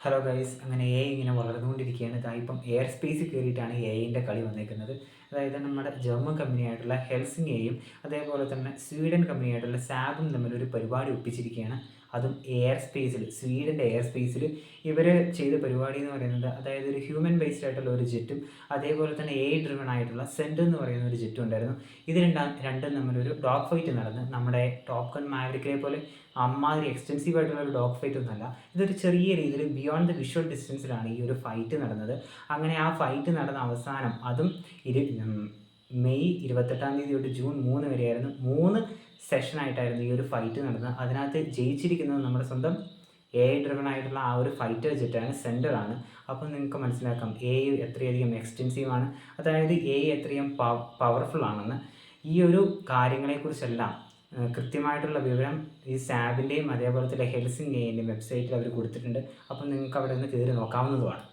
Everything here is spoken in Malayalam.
ഹലോ ഗൈസ്, അങ്ങനെ എ ഇങ്ങനെ വളർന്നുകൊണ്ടിരിക്കുകയാണ്. ഇപ്പം എയർ സ്പേസിൽ കയറിയിട്ടാണ് എഐൻ്റെ കളി വന്നേക്കുന്നത്. അതായത് നമ്മുടെ ജർമ്മൻ കമ്പനിയായിട്ടുള്ള ഹെൽസിംഗയും അതേപോലെ തന്നെ സ്വീഡൻ കമ്പനിയായിട്ടുള്ള സാബും തമ്മിലൊരു പരിപാടി ഒപ്പിച്ചിരിക്കുകയാണ്. അതും എയർ സ്പേസിൽ, സ്വീഡൻ്റെ എയർ സ്പേസിൽ ഇവർ ചെയ്ത പരിപാടി എന്ന് പറയുന്നത്, അതായത് ഒരു ഹ്യൂമൻ ബേസ്ഡ് ആയിട്ടുള്ള ഒരു ജെറ്റും അതേപോലെ തന്നെ എ ഡ്രിവൺ ആയിട്ടുള്ള സെൻഡ് എന്ന് പറയുന്ന ഒരു ജെറ്റും ഉണ്ടായിരുന്നു. ഇത് രണ്ടും തമ്മിലൊരു ഡോഗ് ഫൈറ്റ് നടന്ന്, നമ്മുടെ ടോപ്പ് ഗൺ മാവരിക്കിനെ പോലെ അമ്മാതിരി എക്സ്റ്റെൻസീവ് ആയിട്ടുള്ള ഒരു ഡോഗ് ഫൈറ്റ് ഒന്നുമല്ല. ഇതൊരു ചെറിയ രീതിയിൽ ബിയോണ്ട് ദ വിഷ്വൽ ഡിസ്റ്റൻസിലാണ് ഈ ഒരു ഫൈറ്റ് നടന്നത്. അങ്ങനെ ആ ഫൈറ്റ് നടന്ന അവസാനം, അതും മെയ് 28 തൊട്ട് ജൂൺ 3 വരെയായിരുന്നു. 3 സെഷനായിട്ടായിരുന്നു ഈ ഒരു ഫൈറ്റ് നടന്നത്. അതിനകത്ത് ജയിച്ചിരിക്കുന്നത് നമ്മുടെ സ്വന്തം എ ഡ്രിവൺ ആയിട്ടുള്ള ആ ഒരു ഫൈറ്റർ ജെറ്റാണ്, സെൻറ്ററാണ്. അപ്പോൾ നിങ്ങൾക്ക് മനസ്സിലാക്കാം എ എത്രയധികം എക്സ്റ്റെൻസീവാണ്, അതായത് എ എത്രയും പവർഫുൾ ആണെന്ന്. ഈ ഒരു കാര്യങ്ങളെക്കുറിച്ചെല്ലാം കൃത്യമായിട്ടുള്ള വിവരം ഈ സാബിൻ്റെയും അതേപോലെ തന്നെ ഹെൽസിംഗേൻ്റെയും വെബ്സൈറ്റിൽ അവർ കൊടുത്തിട്ടുണ്ട്. അപ്പോൾ നിങ്ങൾക്ക് അവിടെ നിന്ന് കയറി നോക്കാവുന്നതുമാണ്.